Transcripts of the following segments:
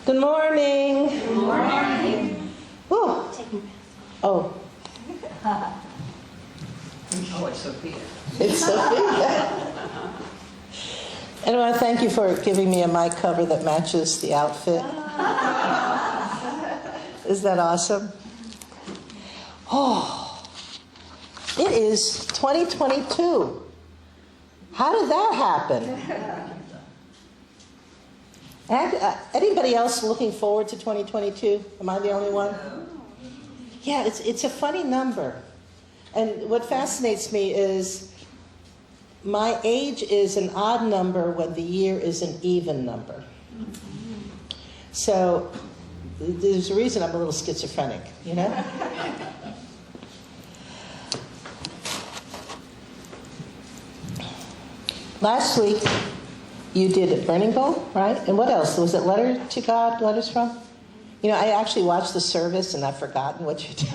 Good morning. Good morning. Woo. Oh. Oh, it's Sophia. It's Sophia. And I want to thank you for giving me a mic cover that matches the outfit. Is that awesome? Oh, it is 2022. How did that happen? Anybody else looking forward to 2022? Am I the only one? Yeah, it's a funny number. And what fascinates me is my age is an odd number when the year is an even number. So there's a reason I'm a little schizophrenic, you know? Last week, you did Burning Bowl, right? And what else? Was it Letter to God, Letters from? You know, I actually watched the service and I've forgotten what you did.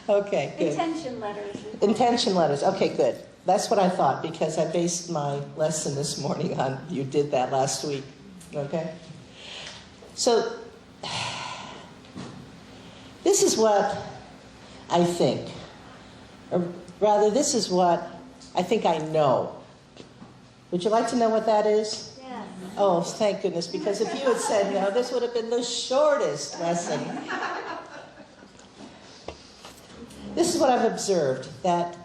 Okay, good. Intention letters. Intention letters. Okay, good. That's what I thought because I based my lesson this morning on you did that last week. Okay? So, this is what I think. Or rather, this is what I think I know. Would you like to know what that is? Yes. Oh, thank goodness, because if you had said no, this would have been the shortest lesson. This is what I've observed, that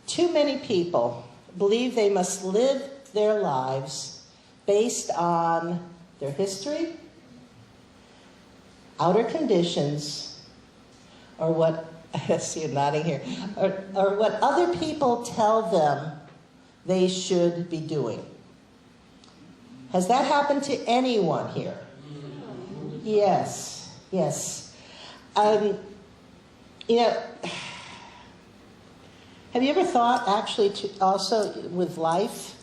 too many people believe they must live their lives based on their history, outer conditions, or what, I see you nodding here, or what other people tell them they should be doing. Has that happened to anyone here? Yes, yes. You know, have you ever thought actually also with life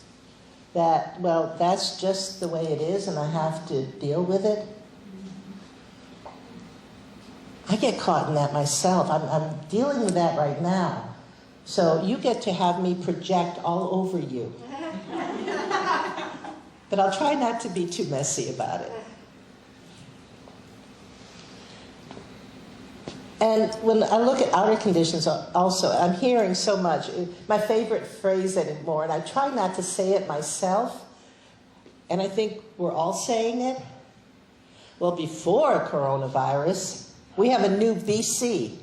that, well, that's just the way it is and I have to deal with it? I get caught in that myself. I'm dealing with that right now. So you get to have me project all over you. But I'll try not to be too messy about it. And when I look at outer conditions also, I'm hearing so much. My favorite phrase anymore, and I try not to say it myself, and I think we're all saying it. Well, before coronavirus, we have a new BC.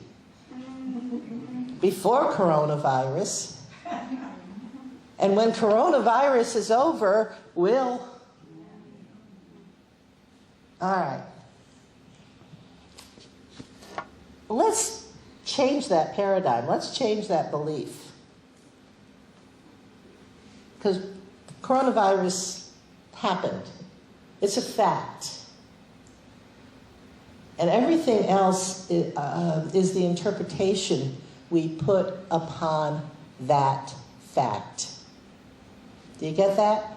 Before coronavirus. And when coronavirus is over, we'll... All right. Let's change that paradigm. Let's change that belief. Because coronavirus happened. It's a fact. And everything else is the interpretation we put upon that fact. Do you get that?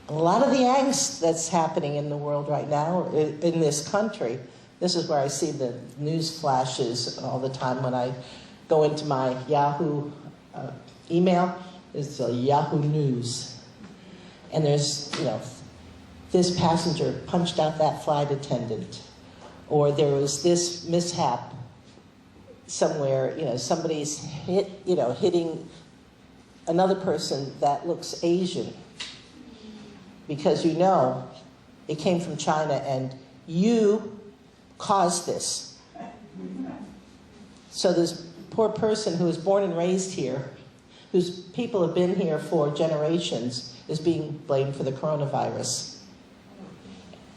A lot of the angst that's happening in the world right now, in this country, this is where I see the news flashes all the time when I go into my Yahoo email. It's a Yahoo News. And there's, you know, this passenger punched out that flight attendant. Or there was this mishap somewhere, you know, somebody's hitting another person that looks Asian. Because you know it came from China and you caused this. So this poor person who was born and raised here, whose people have been here for generations, is being blamed for the coronavirus.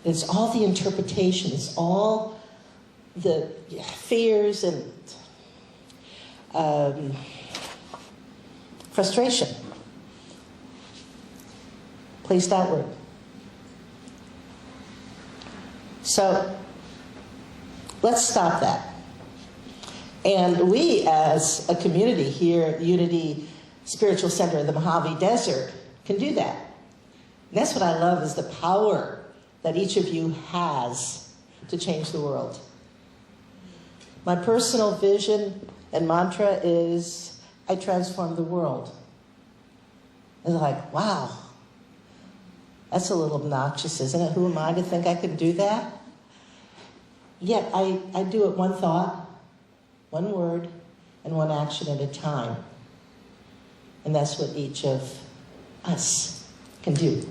It's all the interpretations, all the fears and frustration placed outward. So let's stop that. And we, as a community here at Unity Spiritual Center in the Mojave Desert, can do that. And that's what I love, is the power that each of you has to change the world. My personal vision and mantra is, I transform the world. It's like, wow. That's a little obnoxious, isn't it? Who am I to think I can do that? Yet I do it one thought, one word, and one action at a time. And that's what each of us can do.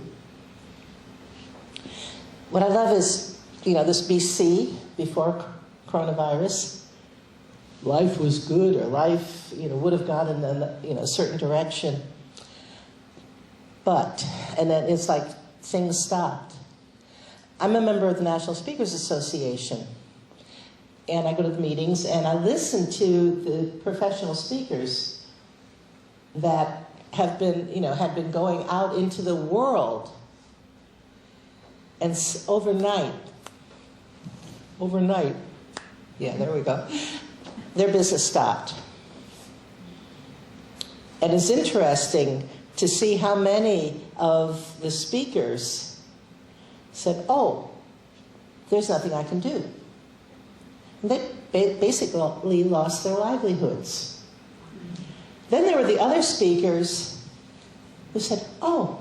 What I love is, this BC, before coronavirus, life was good, or life, would have gone in a certain direction. But, and then it's like things stopped. I'm a member of the National Speakers Association, and I go to the meetings, and I listen to the professional speakers that have been going out into the world, and overnight, yeah, there we go, their business stopped. And it's interesting to see how many of the speakers said, oh, there's nothing I can do. And they basically lost their livelihoods. Then there were the other speakers who said, oh,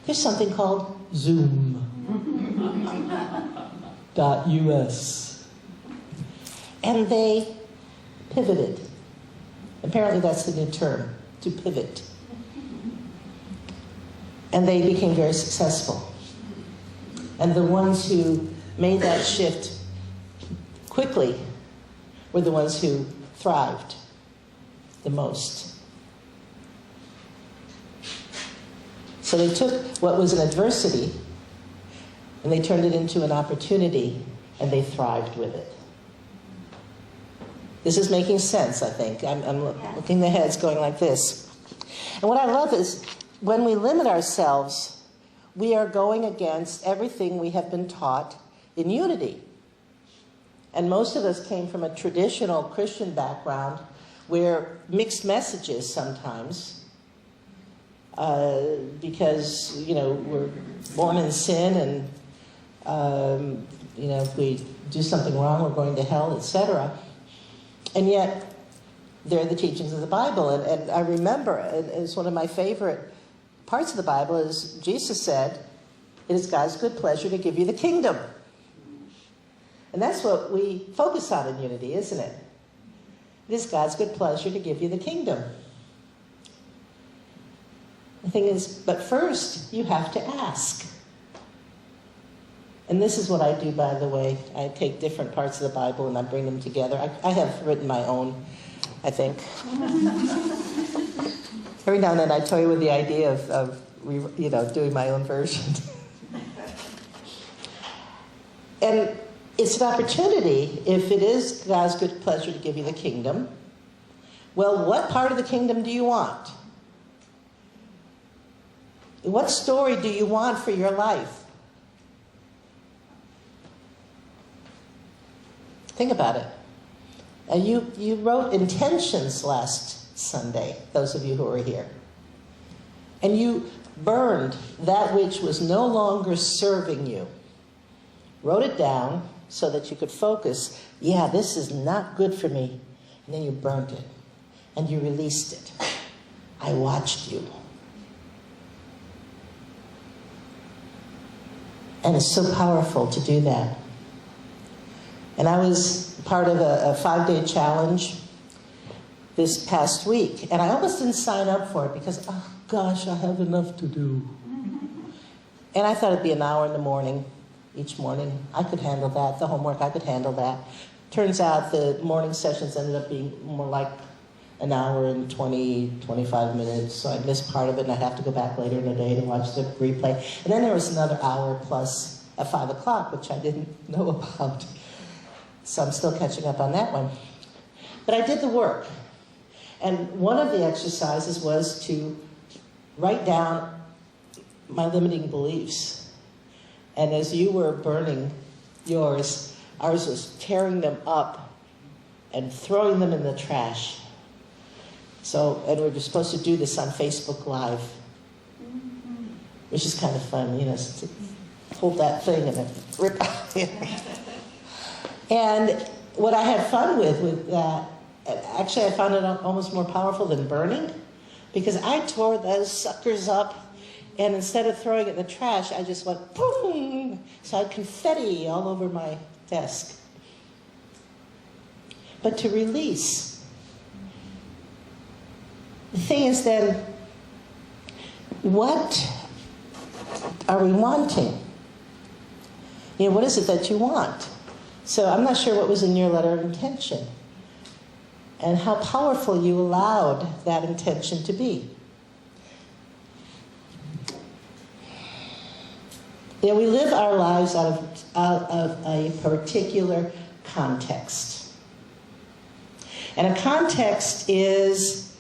there's something called Zoom.us. And they pivoted. Apparently that's the new term, to pivot. And they became very successful. And the ones who made that shift quickly were the ones who thrived the most. So they took what was an adversity and they turned it into an opportunity, and they thrived with it. This is making sense, I think. I'm looking the heads going like this. And what I love is when we limit ourselves, we are going against everything we have been taught in unity. And most of us came from a traditional Christian background where mixed messages sometimes, because, we're born in sin and, if we do something wrong, we're going to hell, etc. And yet, they're the teachings of the Bible. And I remember, it's one of my favorite parts of the Bible, is Jesus said, it is God's good pleasure to give you the kingdom. And that's what we focus on in unity, isn't it? It is God's good pleasure to give you the kingdom. The thing is, but first, you have to ask. And this is what I do, by the way. I take different parts of the Bible and I bring them together. I have written my own, I think. Every now and then I toy with the idea of doing my own version. And it's an opportunity, if it is God's good pleasure to give you the kingdom, well, what part of the kingdom do you want? What story do you want for your life? Think about it. You wrote intentions last Sunday, those of you who are here. And you burned that which was no longer serving you. Wrote it down so that you could focus, yeah, this is not good for me. And then you burned it. And you released it. I watched you. And it's so powerful to do that. And I was part of a 5-day challenge this past week. And I almost didn't sign up for it because, oh gosh, I have enough to do. And I thought it'd be an hour in the morning, each morning. I could handle that. The homework, I could handle that. Turns out the morning sessions ended up being more like an hour and 25 minutes. So I missed part of it and I'd have to go back later in the day to watch the replay. And then there was another hour plus at 5 o'clock, which I didn't know about. So I'm still catching up on that one. But I did the work. And one of the exercises was to write down my limiting beliefs. And as you were burning yours, ours was tearing them up and throwing them in the trash. So, and we were supposed to do this on Facebook Live, which is kind of fun, to hold that thing and then rip out. And what I had fun with that, actually I found it almost more powerful than burning, because I tore those suckers up And instead of throwing it in the trash, I just went boom. So I had confetti all over my desk. But to release. The thing is then, what are we wanting? You know, what is it that you want? So I'm not sure what was in your letter of intention and how powerful you allowed that intention to be. You know, we live our lives out of a particular context. And a context is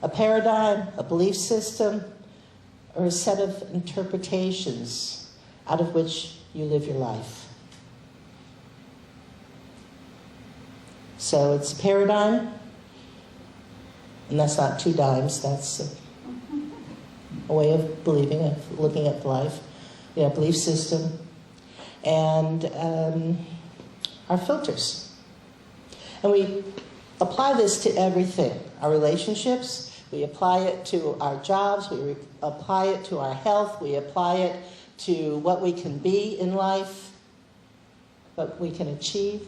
a paradigm, a belief system, or a set of interpretations out of which you live your life. So it's a paradigm, and that's not two dimes, that's a way of believing, of looking at life. Yeah, belief system, and our filters. And we apply this to everything. Our relationships, we apply it to our jobs, we apply it to our health, we apply it to what we can be in life, what we can achieve.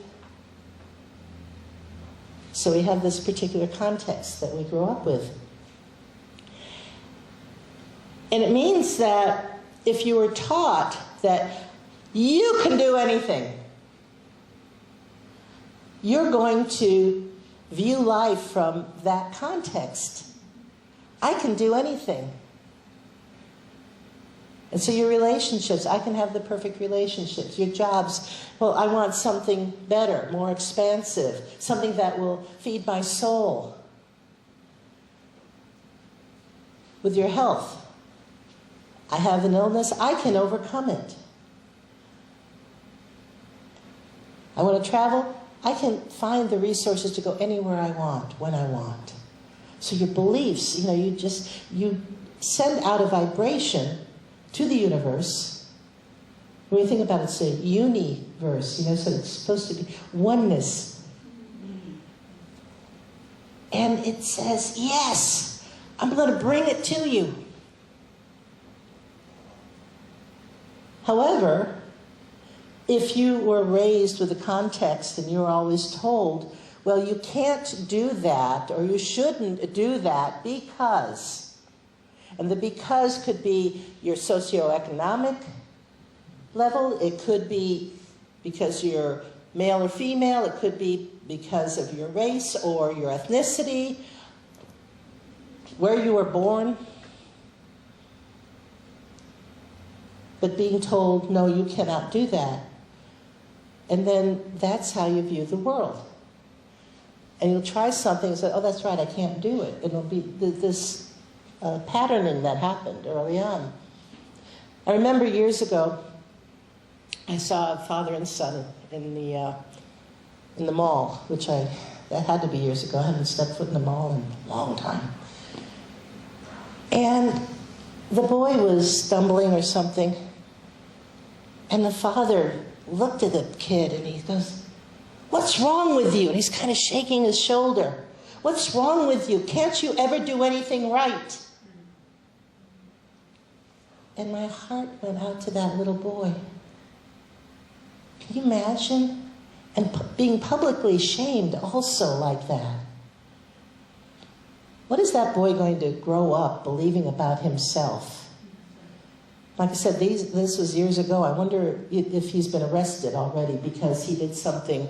So we have this particular context that we grow up with. And it means that if you were taught that you can do anything, you're going to view life from that context. I can do anything. And so your relationships, I can have the perfect relationships. Your jobs, well, I want something better, more expansive, something that will feed my soul. With your health, I have an illness, I can overcome it. I want to travel, I can find the resources to go anywhere I want, when I want. So your beliefs, you send out a vibration to the universe. When you think about it, it's a universe, so it's supposed to be oneness. And it says, yes, I'm going to bring it to you. However, if you were raised with a context and you were always told, well, you can't do that or you shouldn't do that because, and the because could be your socioeconomic level, it could be because you're male or female, it could be because of your race or your ethnicity, where you were born. But being told, no, you cannot do that. And then that's how you view the world. And you'll try something and say, oh, that's right, I can't do it. It'll be this patterning that happened early on. I remember years ago, I saw a father and son in the mall, that had to be years ago. I haven't stepped foot in the mall in a long time. And the boy was stumbling or something, and the father looked at the kid and he goes, what's wrong with you? And he's kind of shaking his shoulder. What's wrong with you? Can't you ever do anything right? And my heart went out to that little boy. Can you imagine? And being publicly shamed also like that. What is that boy going to grow up believing about himself? Like I said, this was years ago. I wonder if he's been arrested already because he did something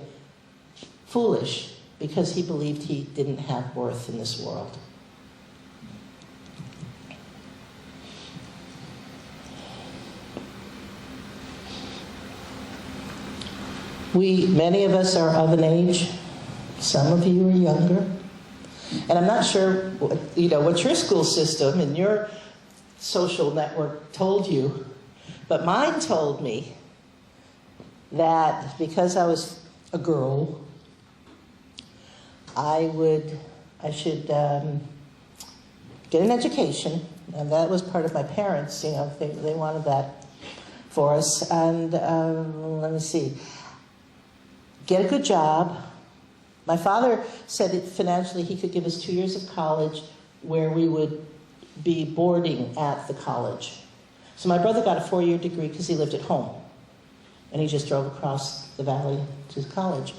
foolish, because he believed he didn't have worth in this world. Many of us are of an age. Some of you are younger. And I'm not sure, what your school system and your social network told you, but mine told me that because I was a girl, I should get an education, and that was part of my parents. They wanted that for us. And let me see, get a good job. My father said that financially he could give us 2 years of college where we would be boarding at the college. So my brother got a 4-year degree because he lived at home. And he just drove across the valley to college.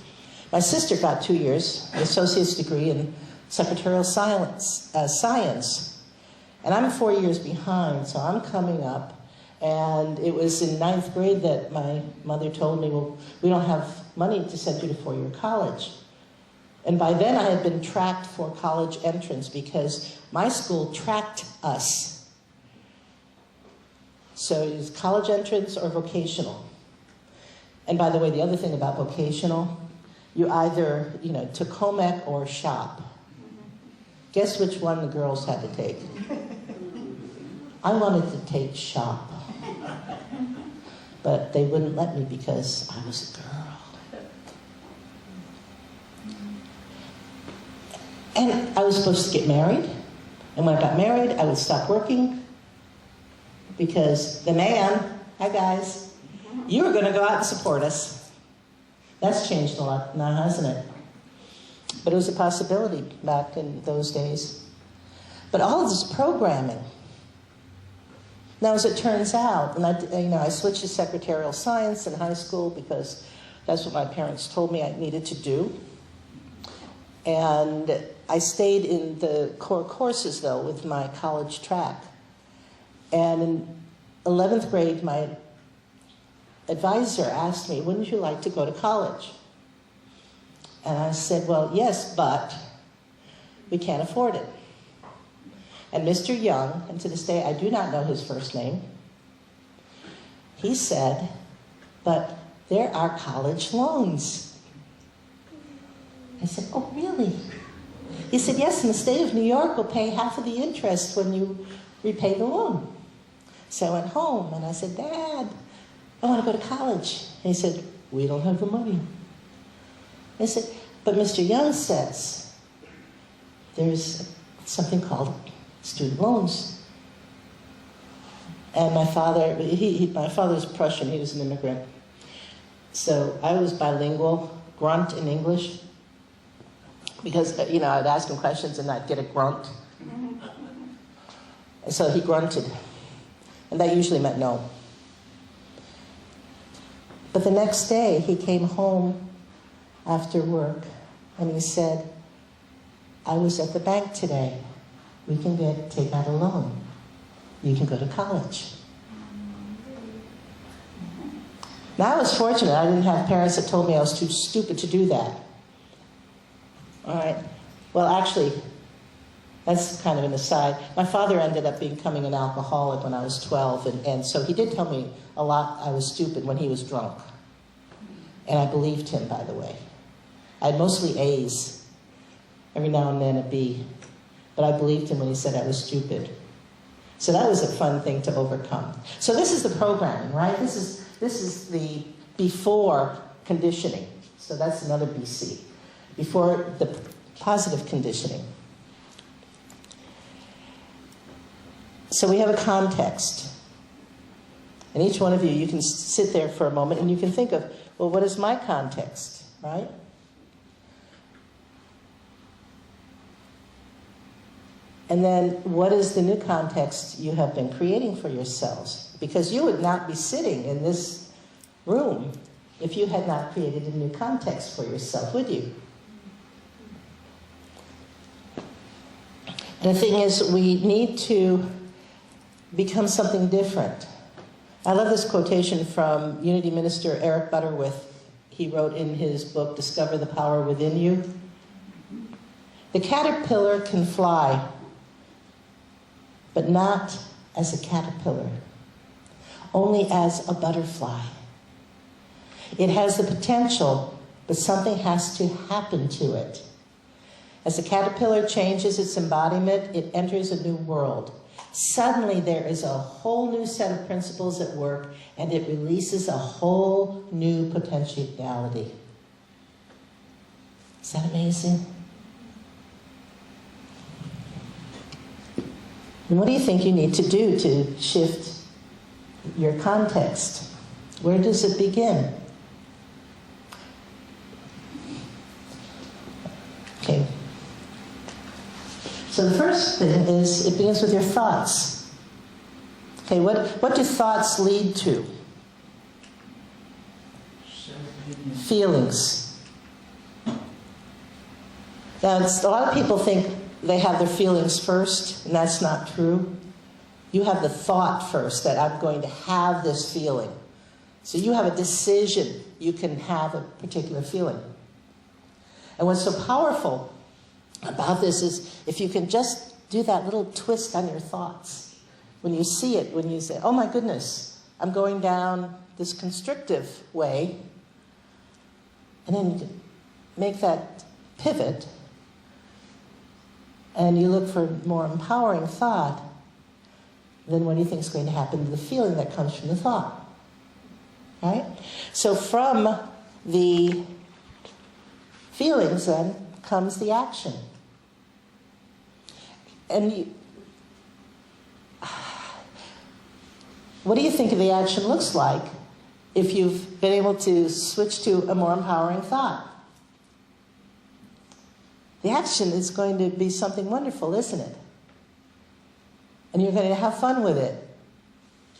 My sister got 2 years, an associate's degree in secretarial science. And I'm 4 years behind, so I'm coming up. And it was in 9th grade that my mother told me, well, we don't have money to send you to 4-year college. And by then I had been tracked for college entrance because my school tracked us. So it was college entrance or vocational. And by the way, the other thing about vocational, you either, took home ec or shop. Guess which one the girls had to take? I wanted to take shop. But they wouldn't let me because I was a girl. And I was supposed to get married. And when I got married, I would stop working because the man, hi guys, you were going to go out and support us. That's changed a lot now, hasn't it? But it was a possibility back in those days. But all of this programming. Now, as it turns out, and I switched to secretarial science in high school because that's what my parents told me I needed to do. And I stayed in the core courses, though, with my college track. And in 11th grade, my advisor asked me, wouldn't you like to go to college? And I said, well, yes, but we can't afford it. And Mr. Young, and to this day I do not know his first name, he said, but there are college loans. I said, oh, really? He said, yes, and the state of New York will pay half of the interest when you repay the loan. So I went home and I said, Dad, I want to go to college. And he said, we don't have the money. I said, but Mr. Young says there's something called student loans. And my father, my father's Prussian, he was an immigrant. So I was bilingual, grunt in English, because, I'd ask him questions and I'd get a grunt. And so he grunted. And that usually meant no. But the next day, he came home after work and he said, I was at the bank today. We can take out a loan. You can go to college. Now I was fortunate. I didn't have parents that told me I was too stupid to do that. All right. Well, actually, that's kind of an aside. My father ended up becoming an alcoholic when I was 12, and so he did tell me a lot I was stupid when he was drunk. And I believed him, by the way. I had mostly A's, every now and then a B. But I believed him when he said I was stupid. So that was a fun thing to overcome. So this is the programming, right? This is the before conditioning. So that's another BC. Before the positive conditioning. So we have a context. And each one of you can sit there for a moment and you can think of, well, what is my context, right? And then what is the new context you have been creating for yourselves? Because you would not be sitting in this room if you had not created a new context for yourself, would you? And the thing is, we need to become something different. I love this quotation from Unity Minister Eric Butterworth. He wrote in his book, Discover the Power Within You. The caterpillar can fly, but not as a caterpillar, only as a butterfly. It has the potential, but something has to happen to it. As the caterpillar changes its embodiment, it enters a new world. Suddenly there is a whole new set of principles at work, and it releases a whole new potentiality. Is that amazing? And what do you think you need to do to shift your context? Where does it begin? So So the first thing is, it begins with your thoughts. Okay, what do thoughts lead to? Feelings. Now, a lot of people think they have their feelings first, and that's not true. You have the thought first that I'm going to have this feeling. So you have a decision. You can have a particular feeling. And what's so powerful about this is if you can just do that little twist on your thoughts. When you see it, when you say, oh my goodness, I'm going down this constrictive way, and then you make that pivot, and you look for more empowering thought, then what do you think is going to happen to the feeling that comes from the thought? Right? So from the feelings, then, comes the action. And what do you think the action looks like if you've been able to switch to a more empowering thought? The action is going to be something wonderful, isn't it? And you're going to have fun with it.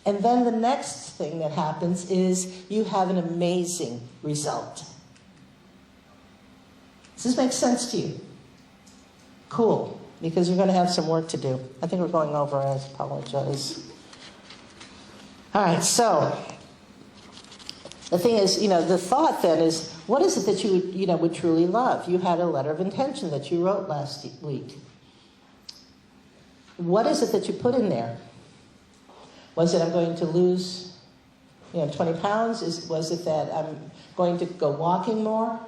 And then the next thing that happens is you have an amazing result. Does this make sense to you? Cool, because you're going to have some work to do. I think we're going over, I apologize. All right, so the thing is, the thought then is, what is it that you would truly love? You had a letter of intention that you wrote last week. What is it that you put in there? Was it I'm going to lose 20 pounds? Was it that I'm going to go walking more?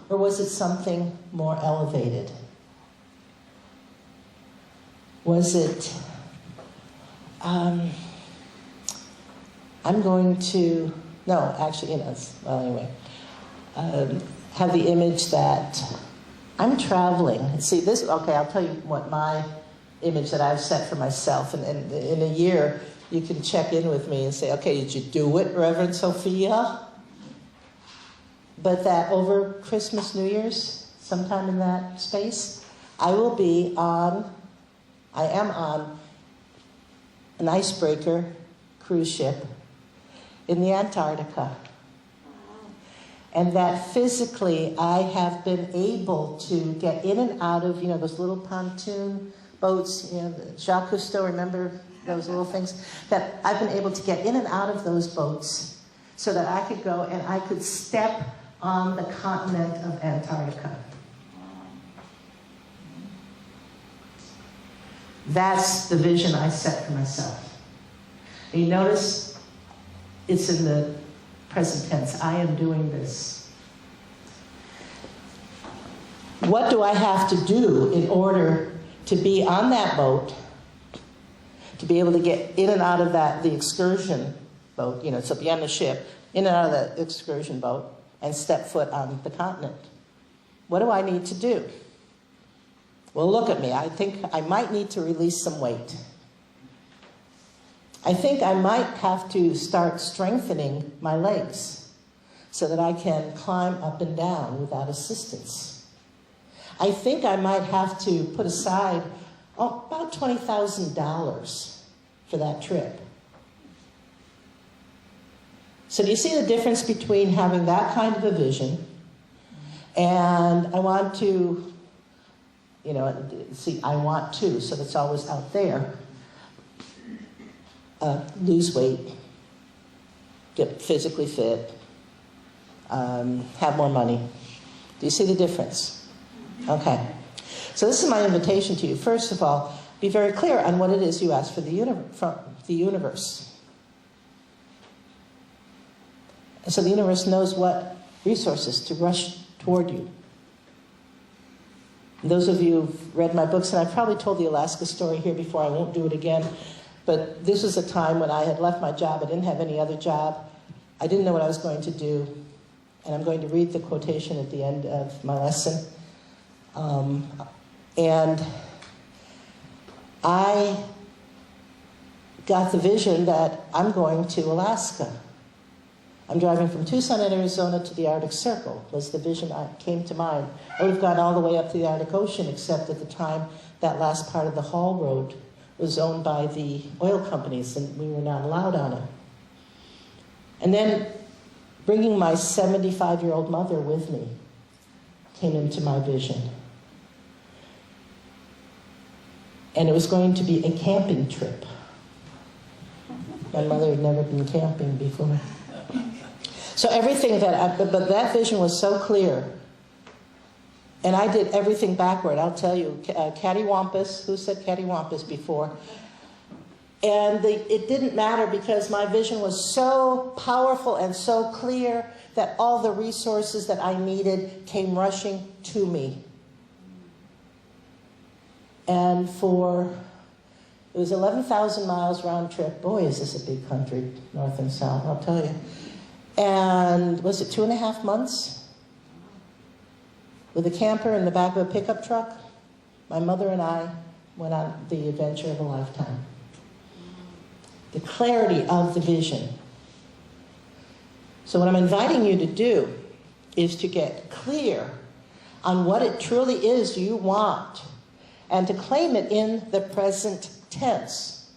Or was it something more elevated? Was it, I'm going to, no, actually, well, anyway, have the image that I'm traveling. See, okay, I'll tell you what my image that I've set for myself. And in a year, you can check in with me and say, okay, did you do it, Reverend Sophia? But that over Christmas, New Year's, sometime in that space, I am on an icebreaker cruise ship in the Antarctica. And that physically I have been able to get in and out of, those little pontoon boats, Jacques Cousteau, remember those little things? That I've been able to get in and out of those boats so that I could go and I could step on the continent of Antarctica. That's the vision I set for myself. And you notice it's in the present tense. I am doing this. What do I have to do in order to be on that boat, to be able to get in and out of the excursion boat, so be on the ship, in and out of that excursion boat, and step foot on the continent? What do I need to do? Well, look at me. I think I might need to release some weight. I think I might have to start strengthening my legs so that I can climb up and down without assistance. I think I might have to put aside about $20,000 for that trip. So do you see the difference between having that kind of a vision and I want to, I want to, so that's always out there, lose weight, get physically fit, have more money. Do you see the difference? Okay. So this is my invitation to you. First of all, be very clear on what it is you ask from the universe. And so the universe knows what resources to rush toward you. And those of you who've read my books, and I've probably told the Alaska story here before, I won't do it again, but this was a time when I had left my job. I didn't have any other job. I didn't know what I was going to do. And I'm going to read the quotation at the end of my lesson. And I got the vision that I'm going to Alaska. I'm driving from Tucson, Arizona to the Arctic Circle, was the vision that came to mind. I would have gone all the way up to the Arctic Ocean, except at the time that last part of the Hall Road was owned by the oil companies, and we were not allowed on it. And then bringing my 75-year-old mother with me came into my vision. And it was going to be a camping trip. My mother had never been camping before. So everything but that vision was so clear. And I did everything backward, I'll tell you. Cattywampus, who said cattywampus before? And it didn't matter because my vision was so powerful and so clear that all the resources that I needed came rushing to me. And it was 11,000 miles round trip. Boy, is this a big country, north and south, I'll tell you. And was it 2.5 months? With a camper in the back of a pickup truck, my mother and I went on the adventure of a lifetime. The clarity of the vision. So what I'm inviting you to do is to get clear on what it truly is you want and to claim it in the present tense.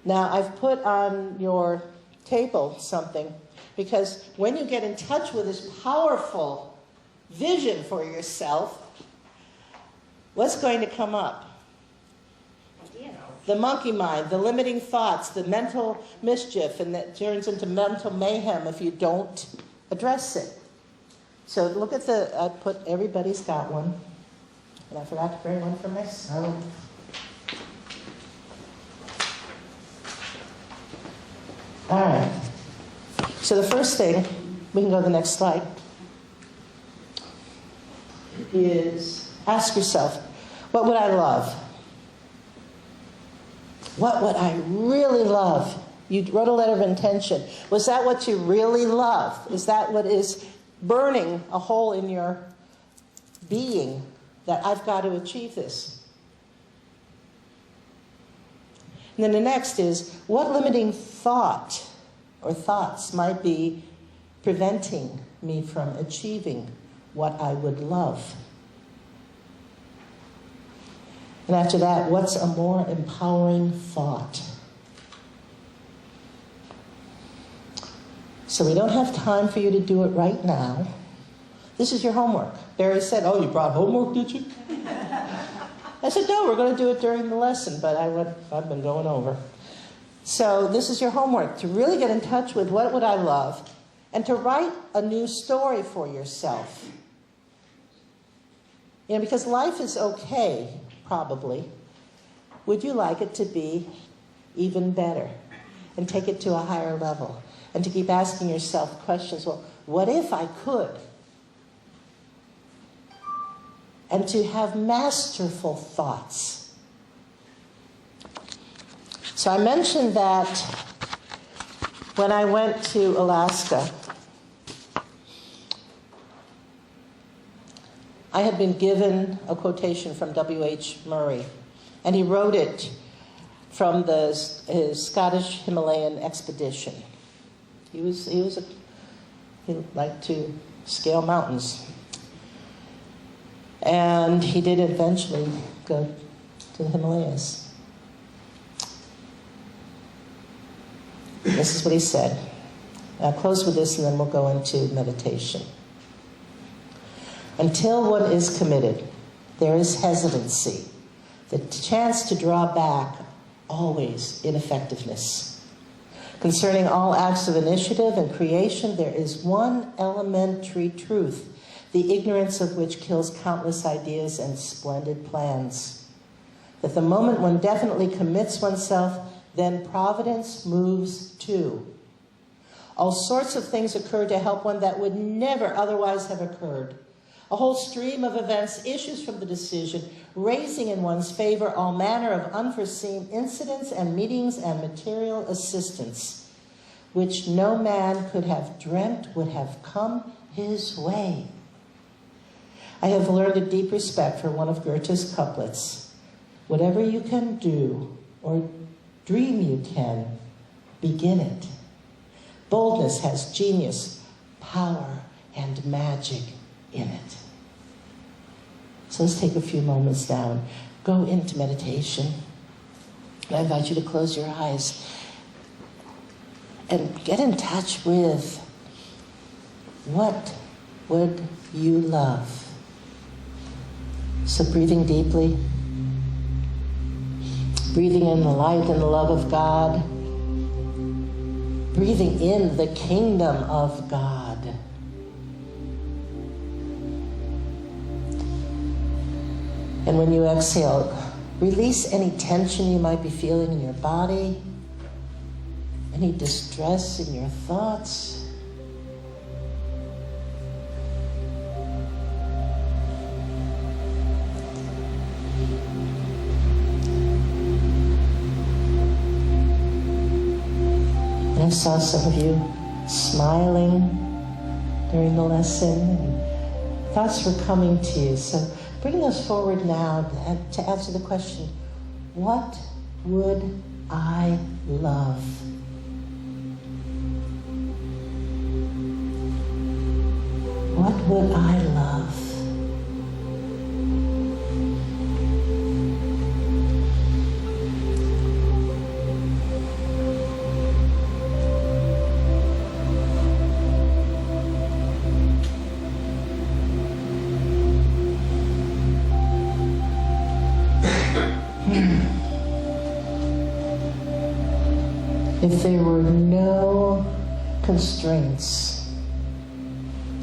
Now, I've put on your table something because when you get in touch with this powerful vision for yourself, what's going to come up? The monkey mind, the limiting thoughts, the mental mischief, and that turns into mental mayhem if you don't address it. So look at everybody's got one. And I forgot to bring one for myself. All right. So the first thing, we can go to the next slide, is ask yourself, what would I love? What would I really love? You wrote a letter of intention. Was that what you really love? Is that what is burning a hole in your being, that I've got to achieve this? And then the next is, what limiting thought or thoughts might be preventing me from achieving what I would love? And after that, what's a more empowering thought? So we don't have time for you to do it right now. This is your homework. Barry said, oh, you brought homework, did you? I said, no, we're going to do it during the lesson, but I've been going over. So this is your homework, to really get in touch with what would I love, and to write a new story for yourself. You know, because life is okay, probably. Would you like it to be even better? And take it to a higher level. And to keep asking yourself questions, well, what if I could? And to have masterful thoughts. So I mentioned that when I went to Alaska, I had been given a quotation from W.H. Murray, and he wrote it from his Scottish Himalayan expedition. He liked to scale mountains. And he did eventually go to the Himalayas. This is what he said. I'll close with this and then we'll go into meditation. Until one is committed, there is hesitancy, the chance to draw back, always ineffectiveness. Concerning all acts of initiative and creation, there is one elementary truth, the ignorance of which kills countless ideas and splendid plans. That the moment one definitely commits oneself, then providence moves too. All sorts of things occur to help one that would never otherwise have occurred. A whole stream of events issues from the decision, raising in one's favor all manner of unforeseen incidents and meetings and material assistance, which no man could have dreamt would have come his way. I have learned a deep respect for one of Goethe's couplets. Whatever you can do, or dream you can, begin it. Boldness has genius, power, and magic in it. So let's take a few moments now and go into meditation. I invite you to close your eyes and get in touch with what would you love. So breathing deeply, breathing in the light and the love of God, breathing in the kingdom of God. And when you exhale, release any tension you might be feeling in your body, any distress in your thoughts. I saw some of you smiling during the lesson, and thoughts were coming to you. So bring those forward now to answer the question, what would I love? What would I love? If there were no constraints,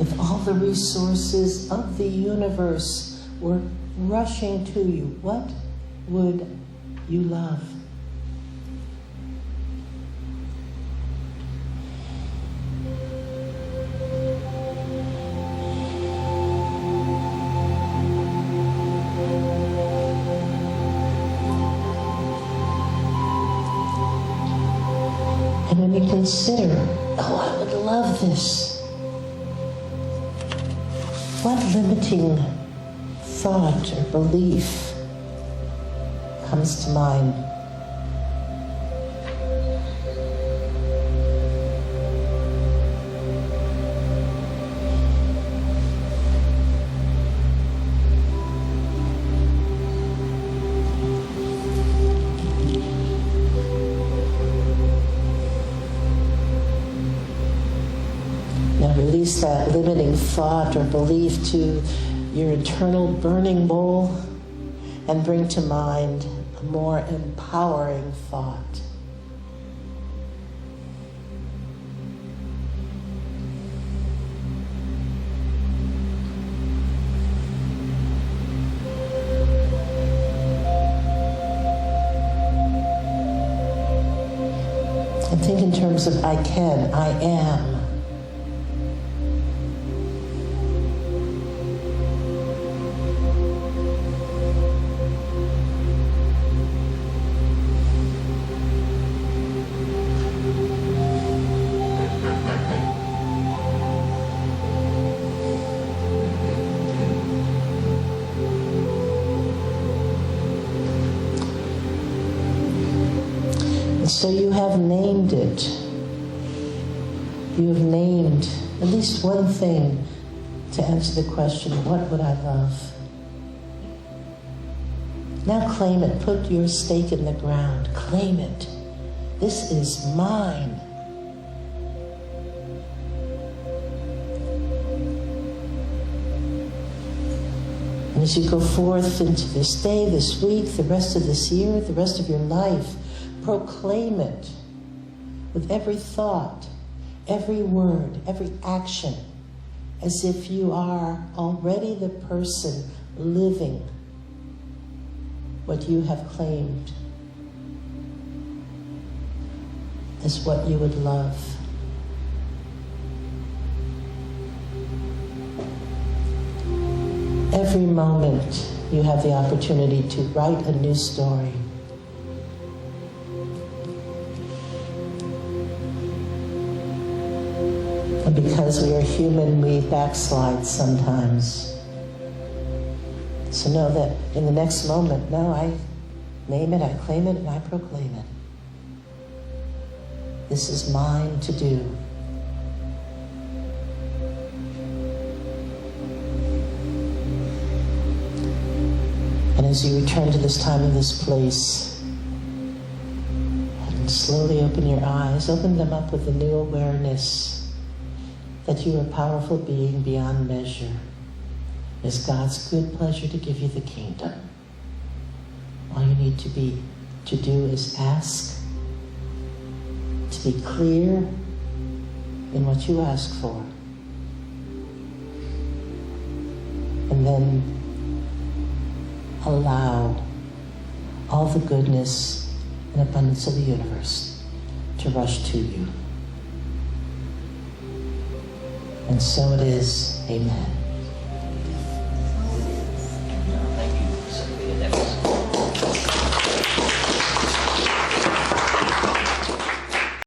if all the resources of the universe were rushing to you, what would you love? And when you consider, I would love this, what limiting thought or belief comes to mind? Now release that limiting thought or belief to your internal burning bowl and bring to mind a more empowering thought. And think in terms of I can, I am. So you have named it. You have named at least one thing to answer the question, what would I love? Now claim it. Put your stake in the ground. Claim it. This is mine. And as you go forth into this day, this week, the rest of this year, the rest of your life, proclaim it with every thought, every word, every action, as if you are already the person living what you have claimed as what you would love. Every moment you have the opportunity to write a new story. And because we are human, we backslide sometimes. So know that in the next moment, no, I name it, I claim it, and I proclaim it. This is mine to do. as you return to this time and this place, and slowly open your eyes, open them up with a new awareness that you are a powerful being beyond measure. It's God's good pleasure to give you the kingdom. All you need to do is ask, to be clear in what you ask for. And then allow all the goodness and abundance of the universe to rush to you. And so it is. Amen.